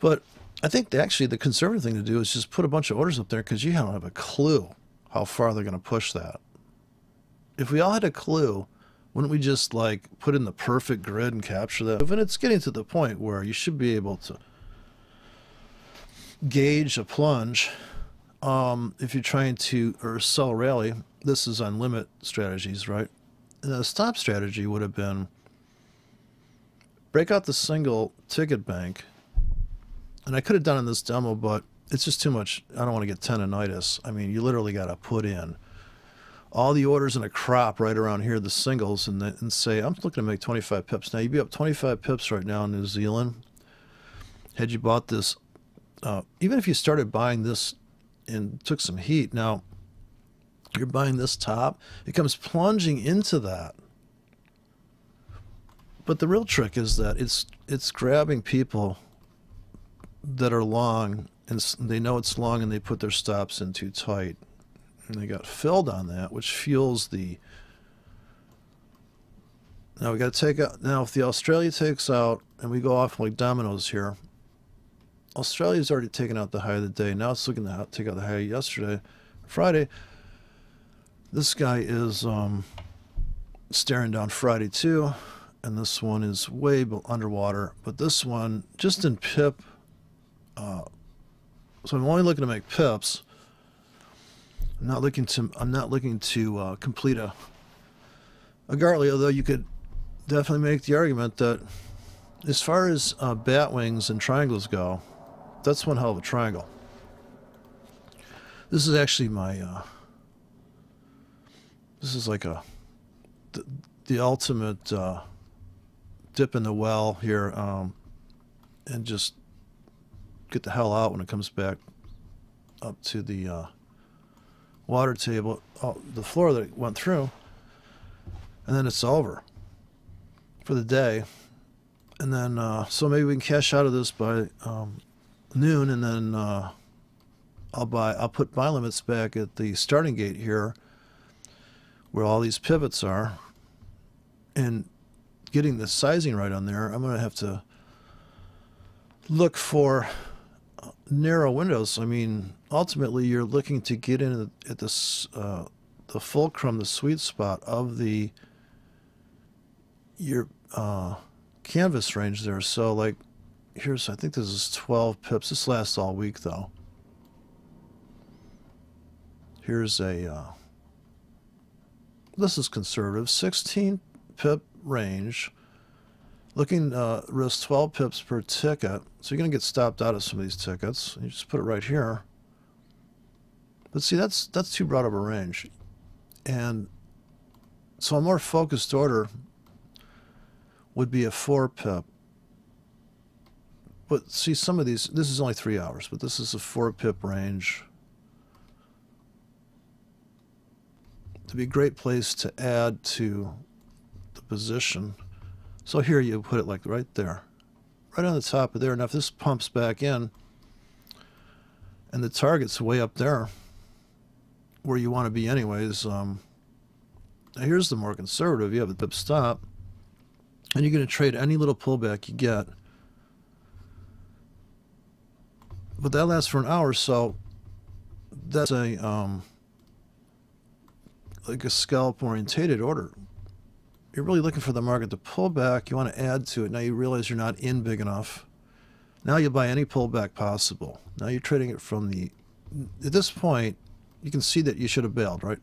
But I think actually the conservative thing to do is just put a bunch of orders up there because you don't have a clue how far they're going to push that. If we all had a clue, wouldn't we just like put in the perfect grid and capture that? And it's getting to the point where you should be able to gauge a plunge if you're trying to or sell a rally. This is on limit strategies, right? And the stop strategy would have been break out the single ticket bank, and I could have done in this demo, but it's just too much. I don't want to get tendonitis. I mean, you literally got to put in all the orders in a crop right around here, the singles, and say, I'm looking to make 25 pips. Now, you'd be up 25 pips right now in New Zealand. Had you bought this, even if you started buying this and took some heat, now you're buying this top, it comes plunging into that. But the real trick is that it's grabbing people that are long, and they know it's long, and they put their stops in too tight. And they got filled on that, which fuels the... Now we got to take out... Now if the Australia takes out, and we go off like dominoes here, Australia's already taken out the high of the day. Now it's looking to take out the high yesterday, Friday. This guy is staring down Friday too, and this one is way underwater. But this one, just in pip, so I'm only looking to make pips. I'm not looking to complete a Gartley, although you could definitely make the argument that as far as bat wings and triangles go, that's one hell of a triangle. This is actually my this is like the ultimate dip in the well here, and just get the hell out when it comes back up to the water table, the floor that it went through, and then it's over for the day. And then so maybe we can cash out of this by noon, and then I'll put my limits back at the starting gate here where all these pivots are, and getting the sizing right on there, I'm going to have to look for narrow windows. I mean, ultimately you're looking to get in at this the fulcrum, the sweet spot of your canvas range there. So like here's, I think this is 12 pips. This lasts all week though. Here's a this is conservative, 16 pip range, looking risk 12 pips per ticket. So you're going to get stopped out of some of these tickets. You just put it right here. But see, that's too broad of a range. And so a more focused order would be a 4 pip. But see, some of these, this is only 3 hours, but this is a 4 pip range. To be a great place to add to the position. So here you put it like right there, right on the top of there. Now if this pumps back in and the target's way up there where you want to be anyways, here's the more conservative. You have the pip stop, and you're going to trade any little pullback you get. But that lasts for an hour, so that's a like a scalp orientated order. You're really looking for the market to pull back. You want to add to it. Now you realize you're not in big enough. Now you buy any pullback possible. Now you're trading it from the... At this point, you can see that you should have bailed, right?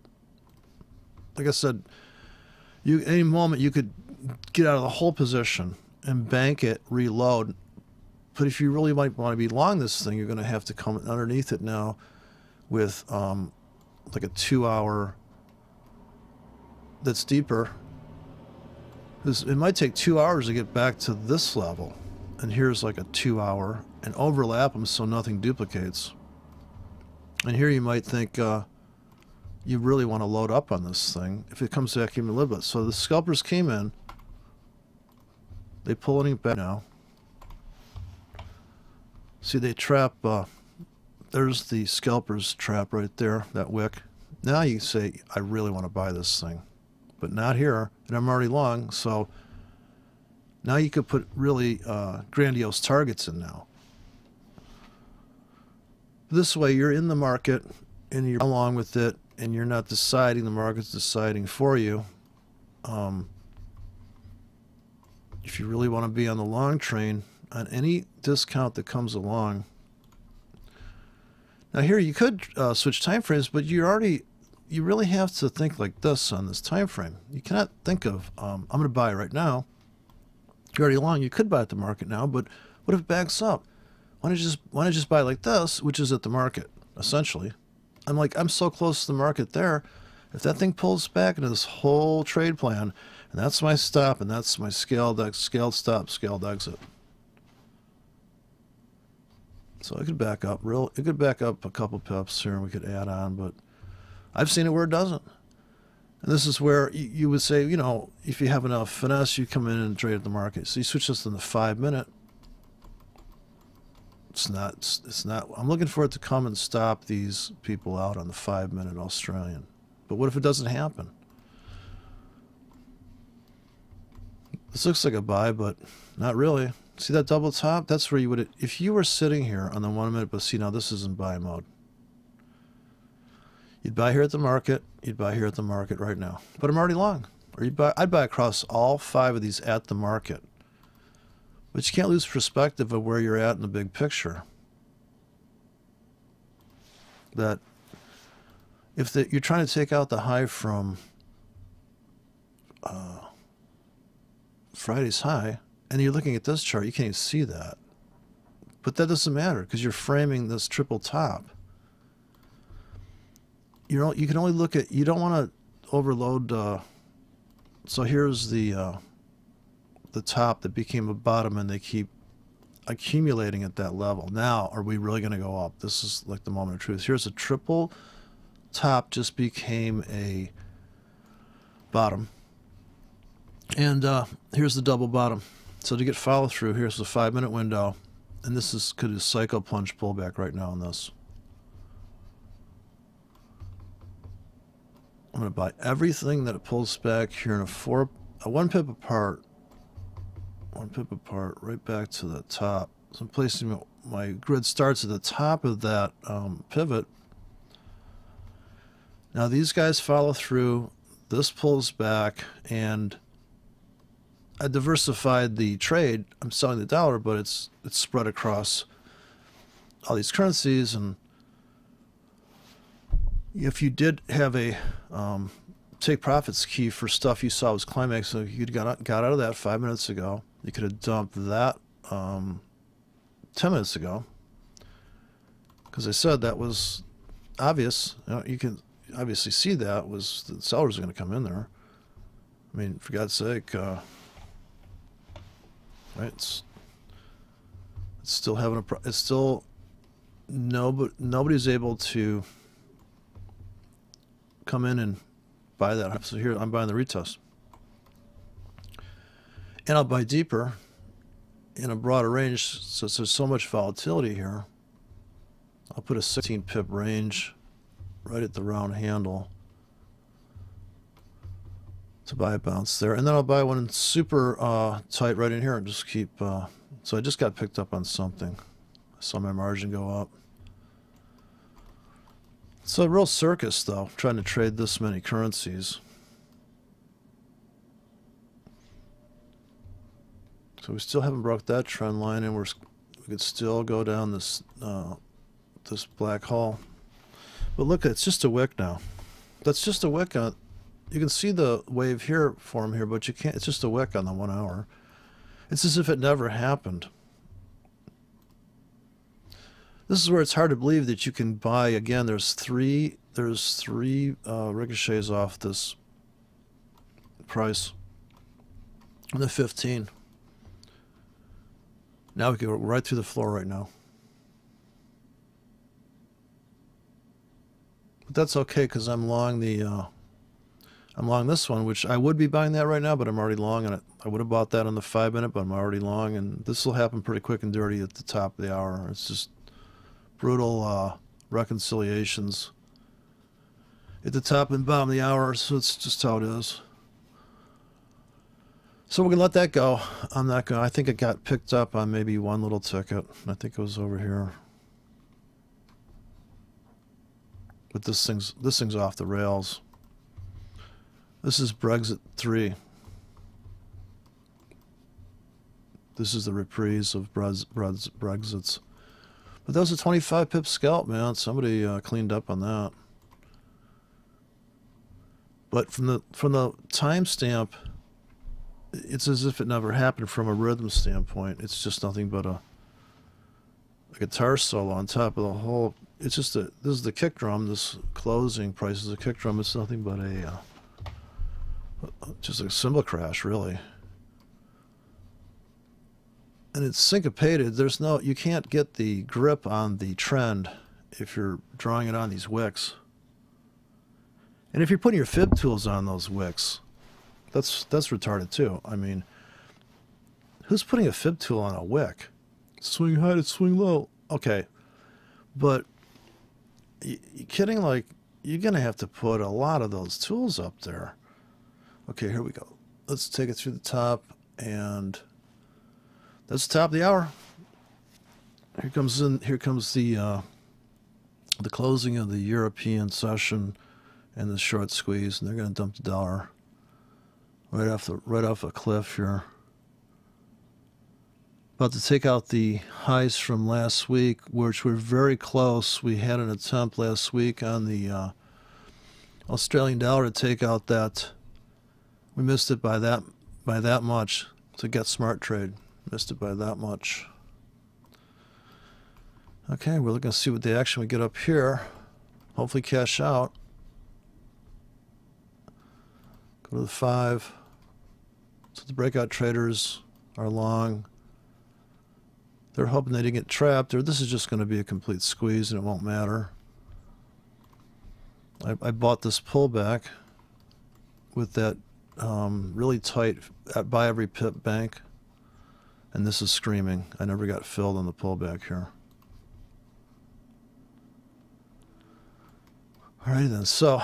Like I said, any moment you could get out of the whole position and bank it, reload, But if you really might want to be long this thing, you're going to have to come underneath it now with like a 2-hour that's deeper. It might take 2 hours to get back to this level. And here's like a 2-hour, and overlap them so nothing duplicates. And here you might think you really want to load up on this thing if it comes back even a little bit. So the scalpers came in. They pulling it back now. See, they trap, there's the scalpers trap right there, that wick. Now you say, I really want to buy this thing, but not here, and I'm already long, so now you could put really grandiose targets in now. This way you're in the market, and you're along with it, and you're not deciding, the market's deciding for you. If you really want to be on the long train, on any discount that comes along. Now here you could switch time frames, but you really have to think like this on this time frame. You cannot think of I'm going to buy right now. You're already long. You could buy at the market now, but what if it backs up? Why don't you just buy like this, which is at the market essentially? I'm so close to the market there. If that thing pulls back into this whole trade plan, and that's my stop, and that's my scaled stop, scaled exit. So it could back up it could back up a couple pips here and we could add on, but I've seen it where it doesn't. And this is where you would say, you know, if you have enough finesse, you come in and trade at the market. So you switch this in the 5 minute. It's not, I'm looking for it to come and stop these people out on the 5 minute Australian. But what if it doesn't happen? This looks like a buy, but not really. See that double top? That's where you would, if you were sitting here on the 1 minute, but see now this is in buy mode. You'd buy here at the market, you'd buy here at the market right now. But I'm already long. Or I'd buy across all 5 of these at the market. But you can't lose perspective of where you're at in the big picture. That if you're trying to take out the high from Friday's high, and you're looking at this chart, you can't even see that. But that doesn't matter because you're framing this triple top. You can only look at, you don't want to overload. So here's the top that became a bottom, and they keep accumulating at that level. Now, are we really going to go up? This is like the moment of truth. Here's a triple top, just became a bottom. And here's the double bottom. So to get follow through, here's the 5 minute window, and this could be a psycho plunge pullback right now on this. I'm going to buy everything that it pulls back here in a 1 pip apart, right back to the top. So I'm placing my grid starts at the top of that pivot. Now these guys follow through. This pulls back, and I diversified the trade. I'm selling the dollar, but it's spread across all these currencies. And if you did have a take profits key for stuff you saw was climax, so you got out of that 5 minutes ago, you could have dumped that 10 minutes ago, because I said that was obvious. You can obviously see that was the sellers are going to come in there. I mean, for God's sake. Right, it's still having it's still nobody's able to come in and buy that. So here I'm buying the retest, and I'll buy deeper in a broader range. So there's so much volatility here. I'll put a 16 pip range right at the round handle to buy a bounce there, and then I'll buy one super tight right in here and just keep. So I just got picked up on something. I saw my margin go up. It's a real circus, though, trying to trade this many currencies. So we still haven't broke that trend line, and we could still go down this this black hole. But look, it's just a wick now. That's just a wick on. You can see the wave here form here, but you can't. It's just a wick on the 1 hour. It's as if it never happened. This is where it's hard to believe that you can buy again. There's three ricochets off this price. And the 15. Now we can go right through the floor right now. But that's okay because I'm long I'm long this one, which I would be buying that right now, but I'm already long on it. I would have bought that on the 5-minute, but I'm already long, and this will happen pretty quick and dirty at the top of the hour. It's just brutal reconciliations at the top and bottom of the hour, so it's just how it is. So we're gonna let that go. I'm not gonna. I think it got picked up on maybe one little ticket. I think it was over here. But this thing's off the rails. This is Brexit 3. This is the reprise of Brexit's. But that was a 25 pip scalp, man. Somebody cleaned up on that. But from the timestamp, it's as if it never happened from a rhythm standpoint. It's just nothing but a guitar solo on top of the whole. It's just this is the kick drum. This closing price is a kick drum. It's nothing but just a cymbal crash, really. And it's syncopated. You can't get the grip on the trend if you're drawing it on these wicks. And if you're putting your fib tools on those wicks, that's retarded too. I mean, who's putting a fib tool on a wick? Swing high to swing low. Okay, but you kidding? Like, you're gonna have to put a lot of those tools up there. Okay, here we go. Let's take it through the top, and that's the top of the hour. Here comes the closing of the European session and the short squeeze, and they're going to dump the dollar right off a cliff here. About to take out the highs from last week, which were very close. We had an attempt last week on the Australian dollar to take out that. We missed it by that much. To get smart trade, missed it by that much. Okay, we're looking to see what the action we get up here. Hopefully cash out. Go to the 5. So the breakout traders are long. They're hoping they didn't get trapped, or this is just going to be a complete squeeze and it won't matter. I bought this pullback with that really tight buy every pip bank, and this is screaming. I never got filled on the pullback here. Alrighty then, so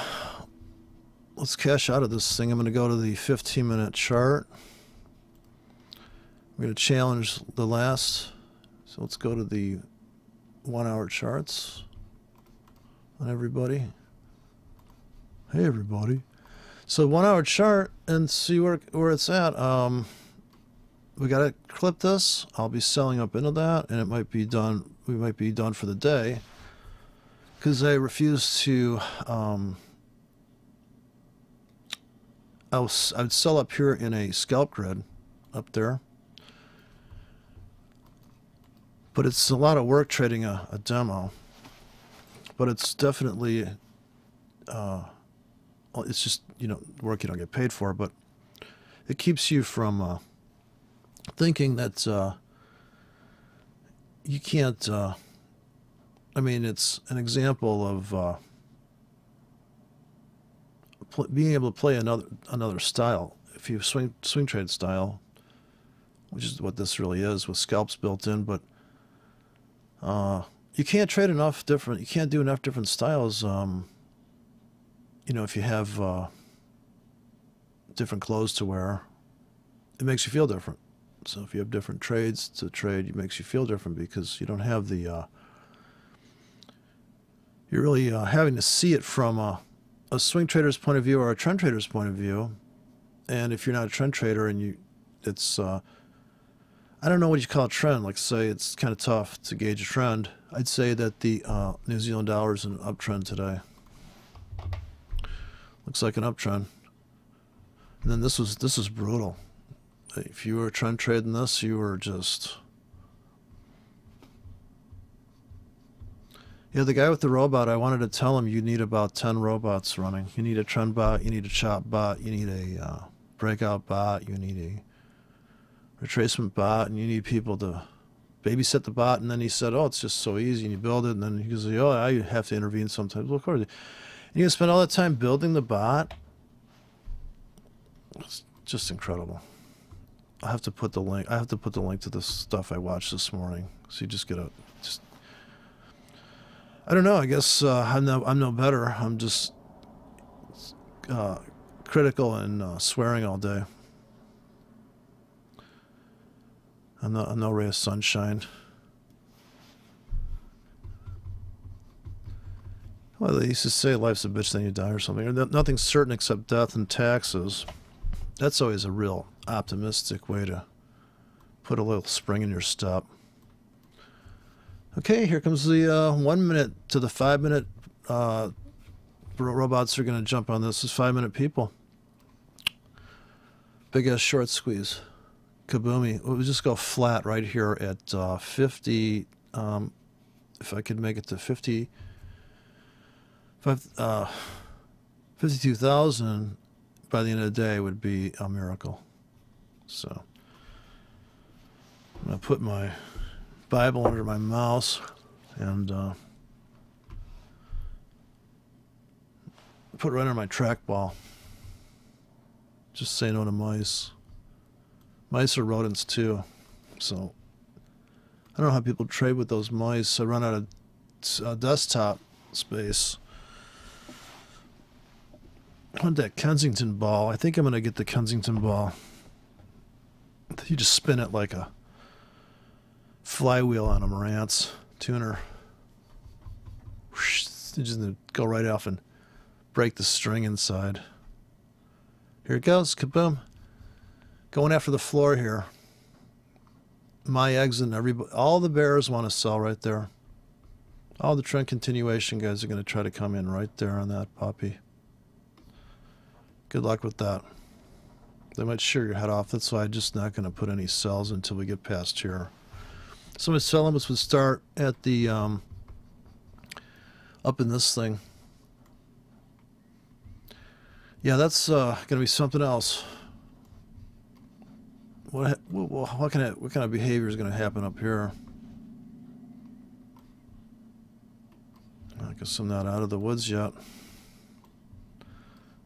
let's cash out of this thing. I'm going to go to the 15-minute chart. We're going to challenge the last. So let's go to the 1-hour charts on everybody. Hey everybody. So 1-hour chart and see where it's at. We got to clip this. I'll be selling up into that, and it might be done. We might be done for the day because I refuse to. I'd sell up here in a scalp grid up there. But it's a lot of work trading a demo. But it's definitely, it's just, work you don't get paid for. But it keeps you from thinking that you can't, I mean, it's an example of being able to play another style. If you swing trade style, which is what this really is with scalps built in, but you can't trade enough different. You can't do enough different styles. If you have different clothes to wear, it makes you feel different. So if you have different trades to trade, it makes you feel different because you don't have the. You're really having to see it from a swing trader's point of view or a trend trader's point of view, and if you're not a trend trader and it's. I don't know what you call a trend. Like, say, it's kind of tough to gauge a trend. I'd say that the New Zealand dollar is an uptrend today. Looks like an uptrend. And then this is brutal. If you were trend trading this, you were just Yeah, the guy with the robot, I wanted to tell him you need about 10 robots running. You need a trend bot, you need a chop bot, you need a breakout bot, you need a retracement bot, and you need people to babysit the bot. And then he said, oh, it's just so easy, and you build it, and then he goes, oh, I have to intervene sometimes. Well, of course. And you can spend all that time building the bot. It's just incredible. I have to put the link. I have to put the link to the stuff I watched this morning, so you just get a just. I don't know. I guess I'm no better. I'm just critical and swearing all day. I'm no ray of sunshine. Well, they used to say life's a bitch, then you die, or something. Or nothing's certain except death and taxes. That's always a real optimistic way to put a little spring in your step. Okay, here comes the 1 minute to the 5 minute. Robots are going to jump on this. This is 5 minute people. Big ass short squeeze. Kaboomy. We'll just go flat right here at 50. If I could make it to 52,000 by the end of the day would be a miracle. So I'm going to put my Bible under my mouse and put it right on my trackball. Just say no to mice. Mice are rodents too. So I don't know how people trade with those mice. I run out of desktop space. I want that Kensington ball. I think I'm going to get the Kensington ball. You just spin it like a flywheel on a Marantz tuner. You just go right off and break the string inside. Here it goes. Kaboom. Going after the floor here. My eggs and everybody. All the bears want to sell right there. All the trend continuation guys are going to try to come in right there on that puppy. Good luck with that. They might shear your head off. That's why I'm just not going to put any sells until we get past here. So my sell limits would start at the up in this thing. Yeah, that's going to be something else. What kind of behavior is going to happen up here? I guess I'm not out of the woods yet.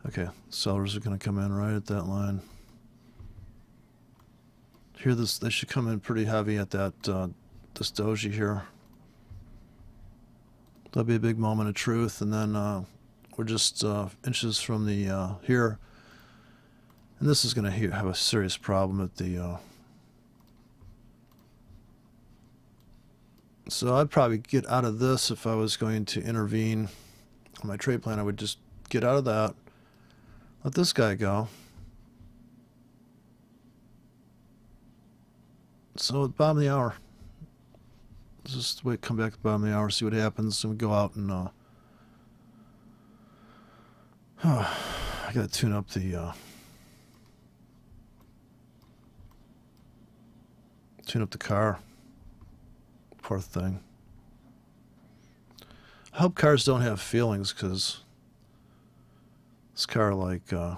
Okay, sellers are going to come in right at that line. Here, they should come in pretty heavy at that this doji here. That'll be a big moment of truth, and then we're just inches from the here, and this is going to have a serious problem at the. So I'd probably get out of this if I was going to intervene on my trade plan. I would just get out of that. Let this guy go. So at the bottom of the hour, just wait, come back at the bottom of the hour, see what happens, and we go out and I gotta tune up the car. Poor thing. I hope cars don't have feelings, because this car, like, I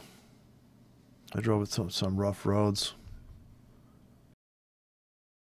drove it some rough roads.